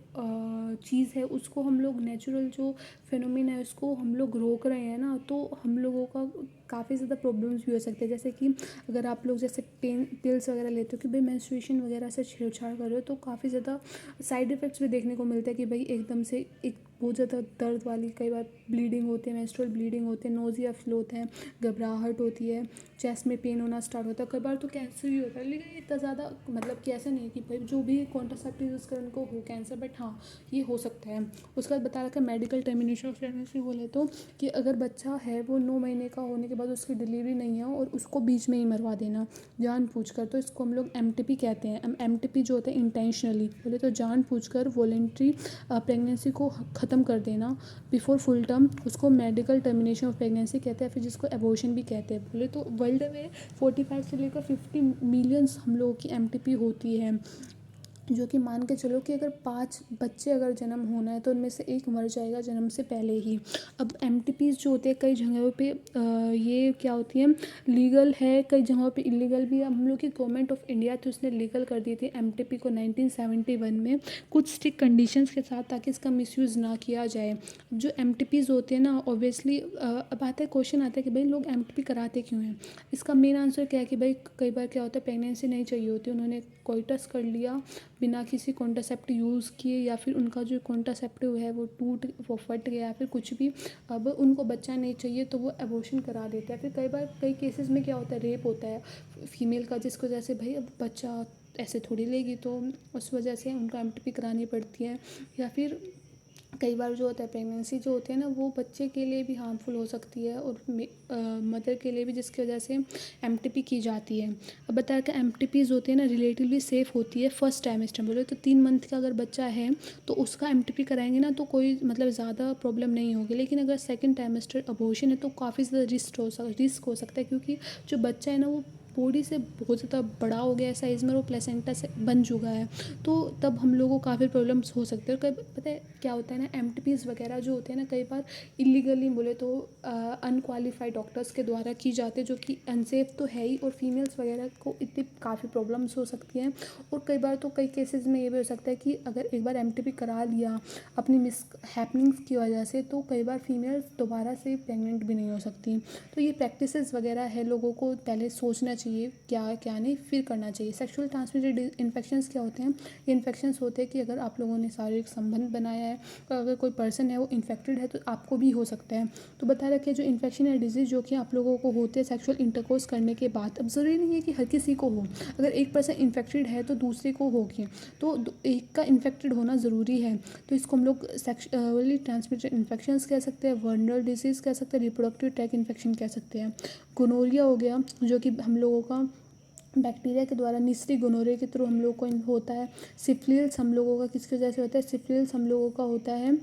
Speaker 1: चीज़ है उसको हम लोग, नेचुरल जो फिनोमिना है उसको हम लोग रोक रहे हैं ना, तो हम लोगों का काफ़ी ज़्यादा प्रॉब्लम्स भी हो सकते हैं। जैसे कि अगर आप लोग जैसे पेन पिल्स वगैरह लेते हो कि भाई मेंस्ट्रुएशन वगैरह से छेड़छाड़ कर रहे हो, तो काफ़ी ज़्यादा साइड इफ़ेक्ट्स भी देखने को मिलते हैं कि भाई एकदम से एक बहुत ज़्यादा दर्द वाली, कई बार ब्लीडिंग होती है, मेंस्ट्रुअल ब्लीडिंग होती है, नोज़िया फील होता है, घबराहट होती है, चेस्ट में पेन होना स्टार्ट होता है, कई बार तो कैंसर भी होता है। लेकिन इतना ज़्यादा मतलब कि ऐसा नहीं है कि भाई जो भी कॉन्ट्रासेप्टिव यूज़ करें उनको हो कैंसर, बट हाँ ये हो सकता है। उसके बाद बता रखा है मेडिकल टर्मिनेशन ऑफ प्रेगनेंसी बोले तो, कि अगर बच्चा है वो 9 महीने का होने के बाद उसकी डिलीवरी नहीं है और उसको बीच में ही मरवा देना जानबूझकर, तो इसको हम लोग एमटीपी कहते हैं। एमटीपी जो होता है इंटेंशनली बोले तो जानबूझकर वॉलेंट्री प्रेगनेंसी को ख़त्म कर देना बिफोर फुल टर्म, उसको मेडिकल टर्मिनेशन ऑफ प्रेगनेंसी कहते हैं, फिर जिसको एबॉर्शन भी कहते हैं। बोले तो वर्ल्ड में 45 से लेकर 50 मिलियंस हम लोगों की एमटीपी होती है। जो कि मान के चलो कि अगर 5 बच्चे अगर जन्म होना है तो उनमें से 1 मर जाएगा जन्म से पहले ही। अब एमटीपीज़ जो होते हैं कई जगहों पे ये क्या होती है, लीगल है, कई जगहों पे इलीगल भी है। हम लोग की गवर्नमेंट ऑफ इंडिया थी, उसने लीगल कर दी थी एमटीपी को 1971 में कुछ स्ट्रिक्ट कंडीशंस के साथ, ताकि इसका मिसयूज़ ना किया जाए। अब जो एमटीपीज़ होते हैं ना, ऑब्वियसली अब आता है क्वेश्चन आता है कि भाई लोग एमटीपी कराते क्यों हैं। इसका मेन आंसर क्या है कि भाई कई बार क्या होता है, प्रेगनेंसी नहीं चाहिए होती, उन्होंने कोइटस कर लिया बिना किसी कॉन्ट्रासेप्टिव यूज़ किए, या फिर उनका जो कॉन्ट्रासेप्टिव है वो फट गया, या फिर कुछ भी, अब उनको बच्चा नहीं चाहिए तो वो एबॉर्शन करा देते हैं। फिर कई बार कई केसेस में क्या होता है, रेप होता है फीमेल का, जिसकी वजह से भाई अब बच्चा ऐसे थोड़ी लेगी, तो उस वजह से उनको एमटीपी करानी पड़ती है। या फिर कई बार जो होता है प्रेगनेंसी जो होती है ना, वो बच्चे के लिए भी हार्मफुल हो सकती है और मदर के लिए भी, जिसकी वजह से एमटीपी की जाती है। अब बता रहे एमटीपीज होती है ना, रिलेटिवली सेफ़ होती है फर्स्ट टाइमेस्टर बोले तो 3 मंथ का अगर बच्चा है तो उसका एमटीपी कराएंगे ना तो कोई मतलब ज़्यादा प्रॉब्लम नहीं होगी। लेकिन अगर सेकंड टाइमेस्टर अबॉर्शन है तो काफ़ी ज़्यादा रिस्क हो सकता है, क्योंकि जो बच्चा है ना वो बॉडी से बहुत ज़्यादा बड़ा हो गया है साइज़ में, और वो प्लेसेंटा से बन चुका है, तो तब हम लोगों को काफ़ी प्रॉब्लम्स हो सकते हैं। और कई पता है क्या होता है ना, एमटीपीज़ वगैरह जो होते हैं ना, कई बार इलीगली बोले तो अनक्वालिफाइड डॉक्टर्स के द्वारा की जाती है, जो कि अनसेफ तो है ही, और फीमेल्स वगैरह को इतनी काफ़ी प्रॉब्लम्स हो सकती हैं। और कई बार तो कई केसेस में ये भी हो सकता है कि अगर एक बार एमटीपी करा लिया अपनी मिस हैपनिंग्स की वजह से, तो कई बार फीमेल्स दोबारा से प्रेग्नेंट भी नहीं हो सकती। तो ये प्रैक्टिसेस वगैरह है, लोगों को पहले सोचना चाहिए क्या है क्या नहीं, फिर करना चाहिए। सेक्सुअल ट्रांसमिटेड इन्फेक्शंस क्या होते हैं, ये इन्फेक्शंस होते हैं कि अगर आप लोगों ने शारीरिक संबंध बनाया है और अगर कोई पर्सन है वो इन्फेक्टेड है तो आपको भी हो सकता है। तो बता रखे जो इन्फेक्शन या डिजीज़ जो कि आप लोगों को होते हैं सेक्सुअल इंटरकोर्स करने के बाद, अब ज़रूरी नहीं है कि हर किसी को हो, अगर एक पर्सन इन्फेक्टेड है तो दूसरे को होगी, तो एक का इन्फेक्टेड होना ज़रूरी है। तो इसको हम लोग सेक्सुअली ट्रांसमिटेड इन्फेक्शंस कह सकते हैं, वर्नल डिजीज़ कह सकते हैं, रिप्रोडक्टिव ट्रैक इन्फेक्शन कह सकते हैं। गोनोरिया हो गया जो कि हम लोगों का बैक्टीरिया के द्वारा निस्री गोनोरिया के थ्रू हम लोग को होता है। सिफिलिस हम लोगों का किसकी वजह से होता है, सिफिलिस हम लोगों का होता है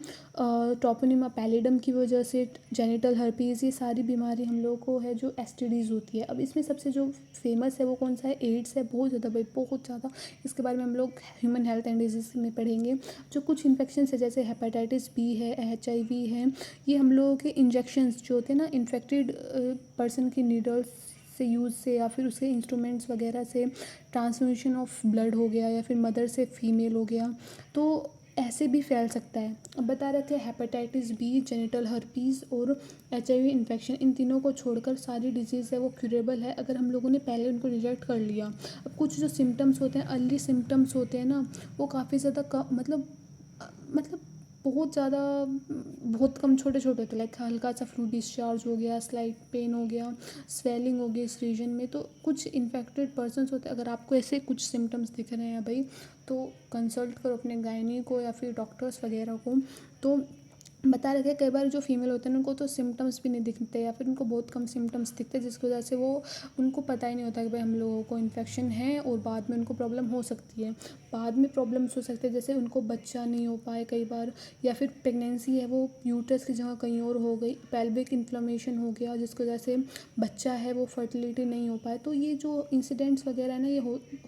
Speaker 1: ट्रोपोनिमा पैलिडम की वजह से। जेनिटल हर्पीज़, ये सारी बीमारी हम लोगों को है जो एसटीडीज़ होती है। अब इसमें सबसे जो फेमस है वो कौन सा है, एड्स है, बहुत ज़्यादा भाई बहुत ज़्यादा। इसके बारे में हम लोग ह्यूमन हेल्थ एंड डिजीज़ में पढ़ेंगे। जो कुछ इन्फेक्शन है जैसे हेपेटाइटिस बी है, HIV है, ये हम लोगों के इंजेक्शंस जो होते हैं ना इन्फेक्टेड पर्सन की नीडल्स से यूज़ से, या फिर उसके इंस्ट्रूमेंट्स वगैरह से, ट्रांसमिशन ऑफ ब्लड हो गया, या फिर मदर से फीमेल हो गया, तो ऐसे भी फैल सकता है। अब बता रहे थे हेपेटाइटिस बी, जेनिटल हर्पीज़ और HIV इन्फेक्शन, इन तीनों को छोड़कर सारी डिजीज़ है वो क्यूरेबल है अगर हम लोगों ने पहले उनको रिजेक्ट कर लिया। अब कुछ जो सिम्टम्स होते हैं, अर्ली सिम्टम्स होते हैं ना, वो काफ़ी ज़्यादा मतलब बहुत ज़्यादा बहुत कम छोटे छोटे होते हैं, लाइक हल्का सा फ्लू डिस्चार्ज हो गया, स्लाइट पेन हो गया, स्वेलिंग हो गई इस रीजन में। तो कुछ इन्फेक्टेड पर्सनस होते हैं, अगर आपको ऐसे कुछ सिम्टम्स दिख रहे हैं भाई, तो कंसल्ट करो अपने गायनी को या फिर डॉक्टर्स वगैरह को। तो बता रहे थे कई बार जो फीमेल होते हैं उनको तो सिम्टम्स भी नहीं दिखते, या फिर उनको बहुत कम सिम्टम्स दिखते हैं, जिसकी वजह से वो उनको पता ही नहीं होता कि भाई हम लोगों को इन्फेक्शन है, और बाद में उनको प्रॉब्लम हो सकती है। बाद में प्रॉब्लम्स हो सकते हैं, जैसे उनको बच्चा नहीं हो पाए कई बार, या फिर प्रेगनेंसी है वो यूट्रस की जगह कहीं और हो गई, पेल्विक इन्फ्लेमेशन हो गया जिसकी वजह से बच्चा है वो फर्टिलिटी नहीं हो पाए। तो ये जो इंसिडेंट्स वगैरह है ना, ये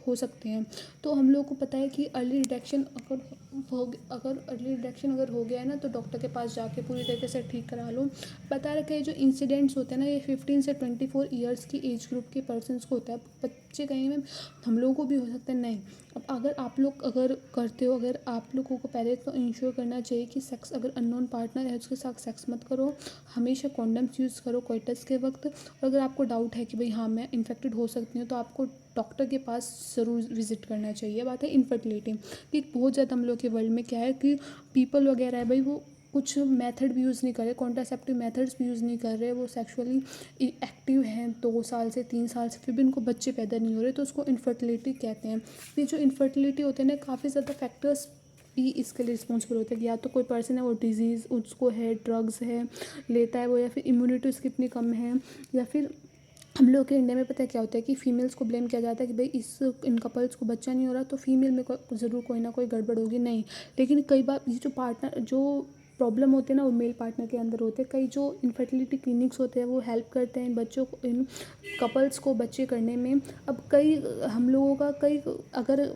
Speaker 1: हो सकते हैं। तो हम लोग को पता है कि अर्ली डिटेक्शन अगर अर्ली डिटेक्शन अगर हो गया है ना, तो डॉक्टर के पास जाके पूरी तरीके से ठीक करा लो। बता रखे जो इंसिडेंट्स होते हैं ना, ये 15 से 24 ईयर्स की एज ग्रुप के पर्सनस को होता है। बच्चे कहीं में हम लोगों को भी हो सकता है नहीं। अब अगर आप लोग अगर करते हो, अगर आप लोगों को पहले तो इंश्योर करना चाहिए कि सेक्स अगर अननोन पार्टनर है उसके साथ सेक्स मत करो, हमेशा कॉन्डम्स यूज़ करो कोइटस के वक्त। और अगर आपको डाउट है कि भाई हाँ मैं इन्फेक्टेड हो सकती हूँ, तो आपको डॉक्टर के पास ज़रूर विजिट करना चाहिए। बात है इनफर्टिलिटी कि बहुत ज़्यादा हम लोग के वर्ल्ड में क्या है कि पीपल वगैरह है भाई, वो कुछ मेथड भी यूज़ नहीं कर रहे, कॉन्ट्रासेप्टिव मेथड्स भी यूज़ नहीं कर रहे, वो सेक्सुअली एक्टिव हैं 2 साल से 3 साल से, फिर भी उनको बच्चे पैदा नहीं हो रहे, तो उसको इनफर्टिलिटी कहते हैं। फिर जो इनफर्टिलिटी होते हैं ना, काफ़ी ज़्यादा फैक्टर्स भी इसके लिए रिस्पॉन्सिबल होते हैं कि या तो कोई पर्सन है वो डिजीज़ उसको है, ड्रग्स है लेता है वो, या फिर इम्यूनिटी उसकी इतनी कम है, या फिर हम लोग के इंडिया में पता है क्या होता है कि फीमेल्स को ब्लेम किया जाता है कि भाई इन कपल्स को बच्चा नहीं हो रहा तो फीमेल में ज़रूर कोई ना कोई गड़बड़ होगी। नहीं, लेकिन कई बार ये जो पार्टनर जो प्रॉब्लम होते हैं ना वो मेल पार्टनर के अंदर होते हैं। कई जो इनफर्टिलिटी क्लिनिक्स होते हैं वो हेल्प करते हैं इन बच्चों को, इन कपल्स को बच्चे करने में। अब कई हम लोगों का कई अगर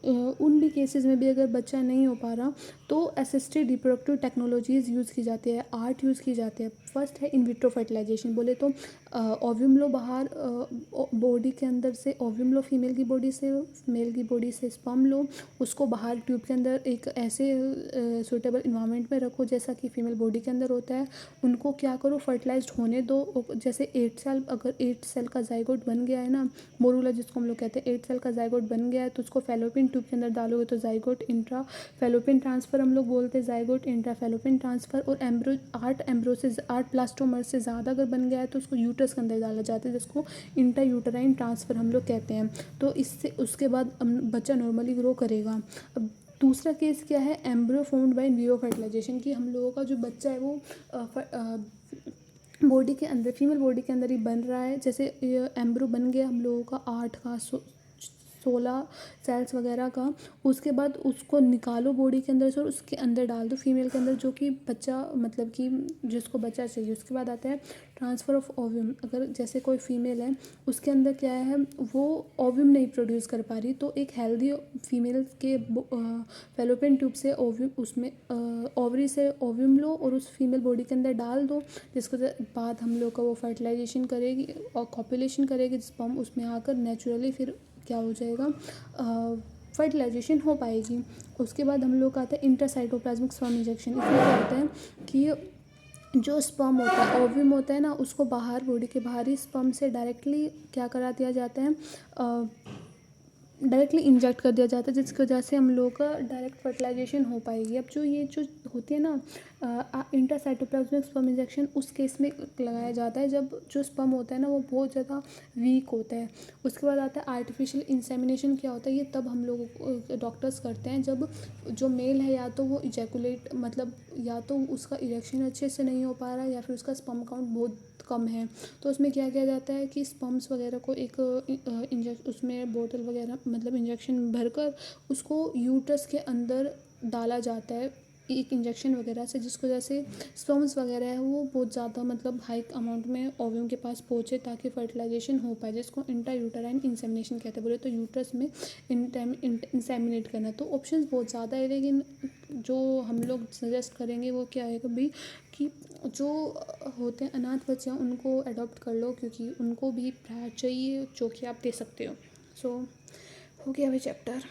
Speaker 1: उन भी केसेस में भी अगर बच्चा नहीं हो पा रहा तो असिस्टेड रिप्रोडक्टिव टेक्नोलॉजीज़ यूज़ की जाती है, आर्ट यूज़ की जाती है। फर्स्ट है इन विट्रो फर्टिलाइजेशन, बोले तो ओव्यूम लो बाहर बॉडी के अंदर से ओव्यूम लो, फीमेल की बॉडी से, मेल की बॉडी से स्पर्म लो, उसको बाहर ट्यूब के अंदर एक ऐसे सूटेबल इन्वायरमेंट में रखो जैसा कि फीमेल बॉडी के अंदर होता है। उनको क्या करो, फर्टिलाइज्ड होने दो। जैसे 8 सेल, अगर 8 सेल का जाइगोट बन गया है ना, मोरूला जिसको हम लोग कहते हैं, 8 सेल का जाइगोट बन गया है तो उसको फैलोपियन ट्यूब के अंदर डालोगे तो जाइगोट इंट्रा फैलोपियन ट्रांसफ़र हम लोग बोलते हैं, जाइगोट इंट्रा फैलोपियन ट्रांसफ़र। और एम्ब्रो 8 एम्ब्रो से 8 प्लास्टोमर से ज़्यादा अगर बन गया है तो उसको यूट्रस के अंदर डाला जाता है, जिसको इंट्रा यूटराइन ट्रांसफ़र हम लोग कहते हैं। तो इससे उसके बाद बच्चा नॉर्मली ग्रो करेगा। अब दूसरा केस क्या है, embryo formed by in vivo fertilisation, कि हम लोगों का जो बच्चा है वो बॉडी के अंदर, फीमेल बॉडी के अंदर ही बन रहा है। जैसे एम्ब्रो बन गया हम लोगों का 8 का 16 सेल्स वगैरह का, उसके बाद उसको निकालो बॉडी के अंदर से और उसके अंदर डाल दो फीमेल के अंदर, जो कि बच्चा मतलब कि जिसको बच्चा चाहिए। उसके बाद आता है ट्रांसफ़र ऑफ ओव्यूम। अगर जैसे कोई फीमेल है उसके अंदर क्या है, वो ओव्यूम नहीं प्रोड्यूस कर पा रही, तो एक हेल्दी फीमेल के फैलोपियन ट्यूब से ओव्यूम, उसमें ओवरी से ओव्यूम लो और उस फीमेल बॉडी के अंदर डाल दो, जिसके बाद हम लोग का वो फर्टिलाइजेशन करेगी और कॉपुलेशन करेगी, स्पर्म उसमें आकर नेचुरली फिर क्या हो जाएगा, फर्टिलाइजेशन हो पाएगी। उसके बाद हम लोग का आता है इंट्रासाइटोप्लाज्मिक स्पर्म इंजेक्शन। इसमें क्या होता है कि जो स्पर्म होता है, ओव्यूम होता है ना, उसको बाहर बॉडी के बाहर ही स्पर्म से डायरेक्टली क्या करा दिया जाता है, डायरेक्टली इंजेक्ट कर दिया जाता है, जिसकी वजह से हम लोग का डायरेक्ट फर्टिलाइजेशन हो पाएगी। अब जो ये जो होती है ना इंट्रासाइटोप्लाज्मिक स्पर्म इंजेक्शन, उस केस में लगाया जाता है जब जो स्पर्म होता है ना वो बहुत ज़्यादा वीक होता है। उसके बाद आता है आर्टिफिशियल इंसेमिनेशन। क्या होता है ये तब हम लोग डॉक्टर्स करते हैं जब जो मेल है या तो वो इजैकुलेट, मतलब या तो उसका इरेक्शन अच्छे से नहीं हो पा रहा है या फिर उसका स्पर्म काउंट बहुत कम है। तो उसमें क्या किया जाता है कि स्पर्म्स वगैरह को एक उसमें बोतल वगैरह मतलब इंजेक्शन भरकर उसको यूट्रस के अंदर डाला जाता है एक इंजेक्शन वगैरह से, जिसकी वजह से स्पर्म्स वगैरह है वो बहुत ज़्यादा मतलब हाई अमाउंट में ओव्यूम के पास पहुँचे ताकि फर्टिलाइजेशन हो पाए, जिसको इंट्रा यूटराइन इंसेमिनेशन कहते हैं। बोले तो यूट्रस में इंसेमिनेट करना। तो ऑप्शंस बहुत ज़्यादा है, लेकिन जो हम लोग सजेस्ट करेंगे वो क्या है कभी कि जो होते हैं अनाथ बच्चे हैं उनको अडॉप्ट कर लो, क्योंकि उनको भी प्यार चाहिए जो कि आप दे सकते हो। सो हो गया अभी चैप्टर।